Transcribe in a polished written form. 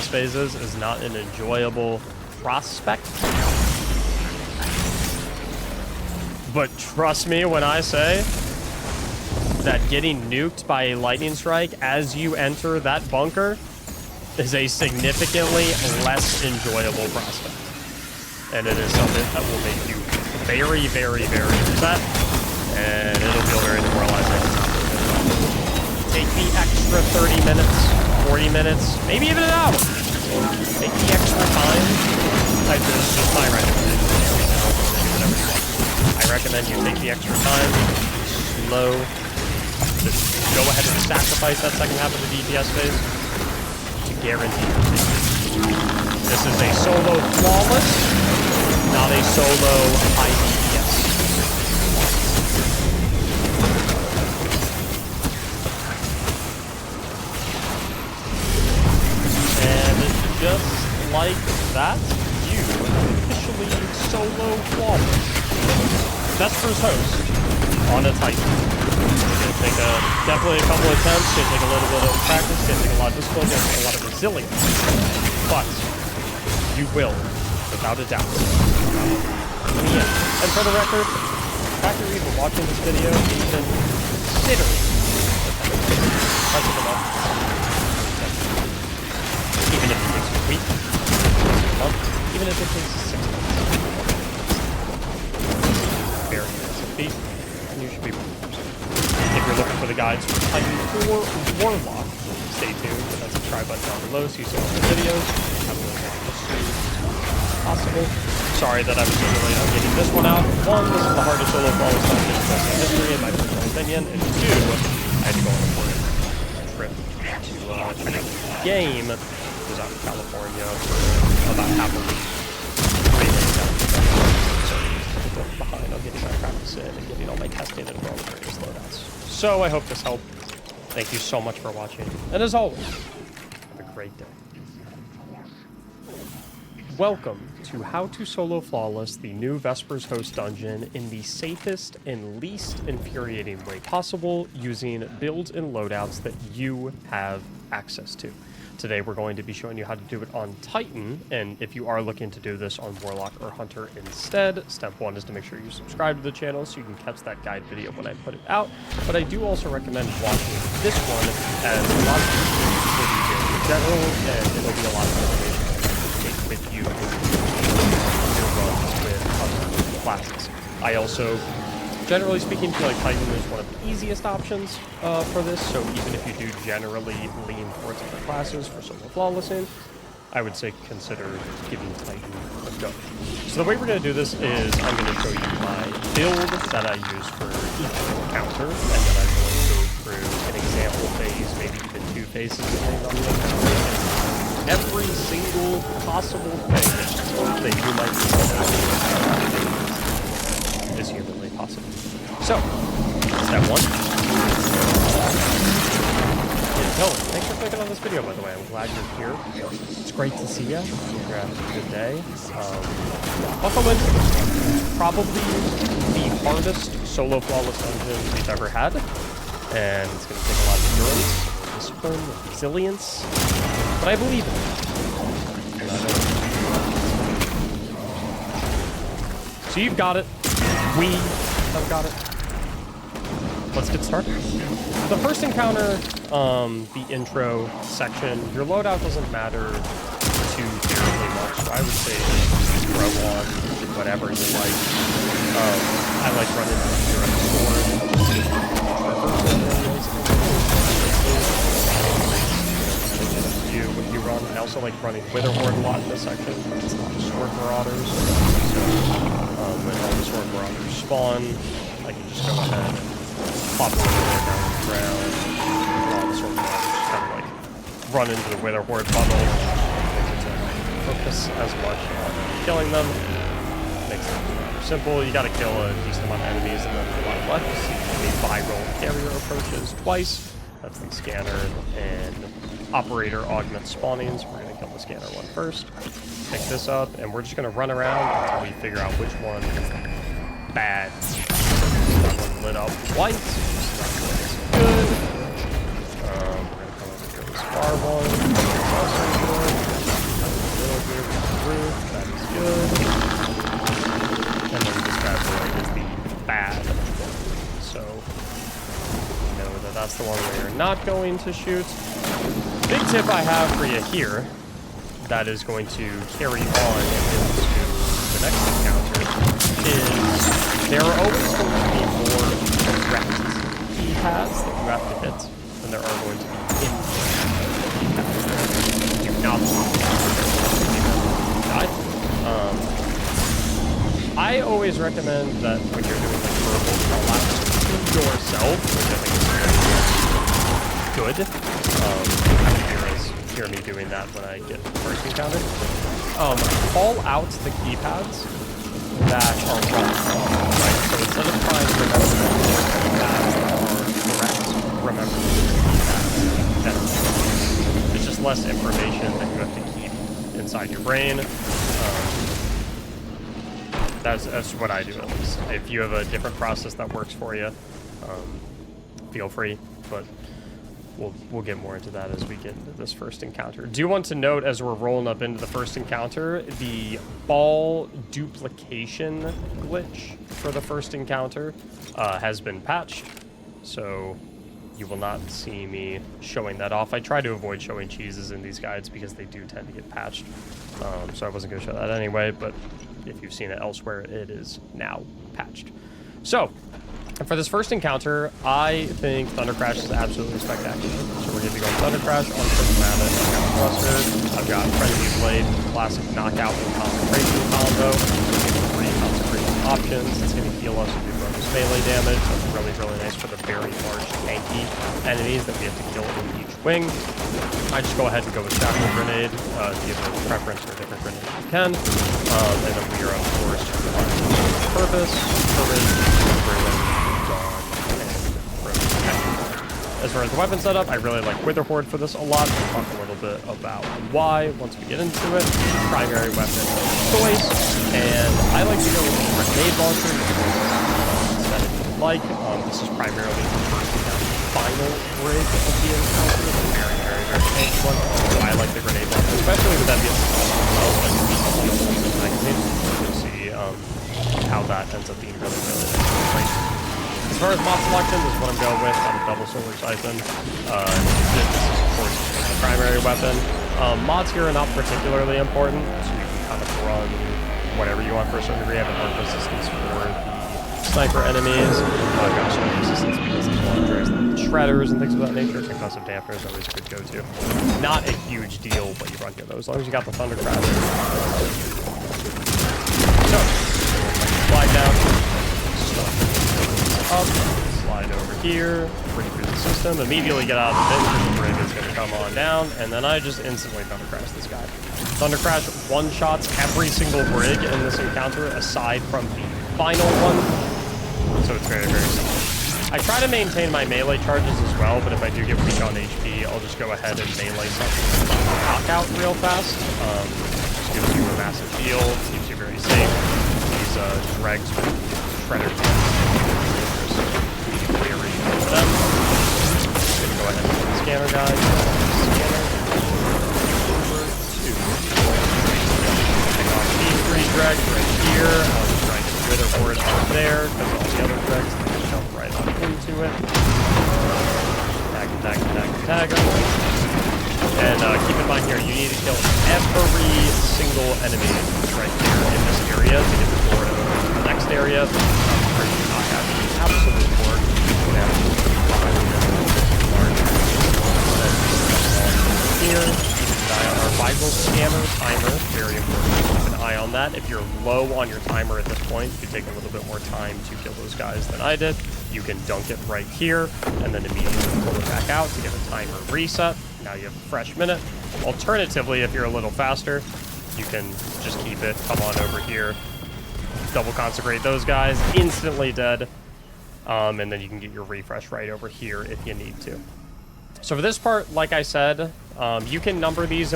phases is not an enjoyable prospect. But trust me when I say that getting nuked by a lightning strike as you enter that bunker is a significantly less enjoyable prospect. And it is something that will make you very, very, very upset. And it'll feel very demoralizing. Take the extra 30 minutes, 40 minutes, maybe even an hour. Take the extra time. This is just my recommendation. I recommend you take the extra time, slow, just go ahead and sacrifice that second half of the DPS phase to guarantee your safety. This is a solo flawless, not a solo high DPS. And just like that, you officially solo flawless. Vesper's host on a Titan. It's gonna take definitely a couple attempts, gonna take a little bit of practice, gonna take a lot of discipline, gonna take a lot of resilience. But you will, without a doubt. And for the record, the fact you're even watching this video, even considering that's enough. Even if it takes a week, a month, even if it takes 6 months. Very impressive feat, and you should be one. If you're looking for the guides for Titan or Warlock, stay tuned. That's a try button down below so you see all the videos. I'm going to make it as soon as possible. Sorry that I was so late on getting this one out. One, this is the hardest solo flawless dungeon in history, in my personal opinion. And two, I had to go on a important trip to check out the game. I was out in California for about half a week. Behind on getting my practice in and getting all my testing and all the various loadouts. So I hope this helped. Thank you so much for watching. And as always, have a great day. Welcome to How to Solo Flawless, the new Vesper's Host dungeon in the safest and least infuriating way possible using builds and loadouts that you have access to. Today we're going to be showing you how to do it on Titan, and if you are looking to do this on Warlock or Hunter instead, step 1 is to make sure you subscribe to the channel so you can catch that guide video when I put it out. But I do also recommend watching this one as a lot of people in general, and it'll be a lot of information to take with you in your runs with other classes. I also, generally speaking, feel like Titan is one of the easiest options for this, so even if you do generally lean towards other classes for solo flawlessing, I would say consider giving Titan a go. So the way we're going to do this is I'm going to show you my build that I use for each encounter, and then I'm going to go through an example phase, maybe even 2 phases depending on the encounter. Every single possible thing that you might consider is humanly possible. So, step 1. Thanks for clicking on this video, by the way. I'm glad you're here. It's great to see you. Hope you're having a good day. Buckle in. Probably the hardest solo flawless dungeon we've ever had. And it's going to take a lot of endurance, discipline, and resilience. But I believe in it. And I know. So you've got it. We have got it. Let's get started. The first encounter, the intro section, your loadout doesn't matter too terribly much. So I would say just throw on whatever you like. I like running sword. What you run. I also like running Wither Horde a lot in this section. It's a lot of Sword Marauders. So when all the Sword Marauders spawn, I can just go ahead and pop the Wither Horde down on the ground. All the Sword Marauders just kind of like run into the Wither Horde bundle. Focus as much on killing them. Makes it rather simple. You gotta kill a decent amount of enemies and then a lot left. You see the viral carrier approaches twice. That's the scanner and operator augment spawnings. We're going to kill the scanner one first. Pick this up, and we're just going to run around until we figure out which one is bad. That one lit up white. That one is good. We're going to come over to this far one. Also good. not going to shoot. Big tip I have for you here that is going to carry on into the next encounter is there are always going to be more direct keypads that you have to hit than there are going to be keypads. Do not die. I always recommend that when you're doing like verbal call-outs to yourself, which I think is very good. You hear me doing that when I get the first encounter. Call out the keypads that are wrong. Right? So instead of trying to remember the keypads that are correct, remember the keypads that are wrong. It's just less information that you have to keep inside your brain. That's what I do, at least. If you have a different process that works for you, feel free, but we'll get more into that as we get into this first encounter. Do want to note, as we're rolling up into the first encounter, the ball duplication glitch for the first encounter has been patched, so you will not see me showing that off. I try to avoid showing cheeses in these guides because they do tend to get patched, so I wasn't going to show that anyway, but if you've seen it elsewhere, it is now patched. So, for this first encounter, I think Thunder Crash is absolutely spectacular. So we're going to be going Thunder Crash on Prismatic. I've got Thruster, I've got Frenzy Blade, classic knockout and concentration combo. We're getting 3 concentration options. It's going to heal us and do bonus melee damage. That's really, really nice for the very large tanky enemies that we have to kill in each wing. I just go ahead and go with Shackle Grenade to give a preference for different grenades if you can. And then we are, of course, Purpose, Courage, Freedom, Dawn, and as far as the weapon setup, I really like Wither Horde for this a lot. We'll talk a little bit about why once we get into it. Primary weapon choice, and I like to go with the grenade launcher instead if you like. This is primarily the first and final rig of the encounter. It's a very, very, very tanky one. So I like the grenade launcher, especially with that being well, like the magazine. You'll see how that ends up being really, really nice. As far as mod selection, this is what I'm going with. I'm a double solar siphon. This is, of course, the primary weapon. Mods here are not particularly important, so you can kind of run whatever you want for a certain degree. I have an arc resistance for the sniper enemies. I've got strike resistance because of launchers and shredders and things of that nature. Concussive dampener is always a good go-to. Not a huge deal, but you run into those as long as you got the Thunder Crash. So, slide down, up, slide over here, bring through the system, immediately get out of the pit because the rig is going to come on down, and then I just instantly Thunder Crash this guy. Thunder Crash one-shots every single rig in this encounter aside from the final one, so it's very, very simple. I try to maintain my melee charges as well, but if I do get weak on HP, I'll just go ahead and melee something knockout real fast. Just gives you a massive heal, keeps you very safe. These dregs with shredder very good for them. Just gonna go ahead and put the scanner guys. Scanner over to pick off these 3 dregs right here. I'll just try to Wither Horde up there because all the other dregs can jump right on into it. Tag them. And keep in mind here, you need to kill every single enemy right here in this area to get the door to open to the next area. Not having absolute work. Here, keep an eye on our vital scanner timer. Very important. Keep an eye on that. If you're low on your timer at this point, you take a little bit more time to kill those guys than I did. You can dunk it right here and then immediately pull it back out to get a timer reset. Now you have a fresh minute. Alternatively, if you're a little faster, you can just keep it, come on over here, double consecrate those guys, instantly dead, and then you can get your refresh right over here if you need to. So for this part, like I said, you can number these in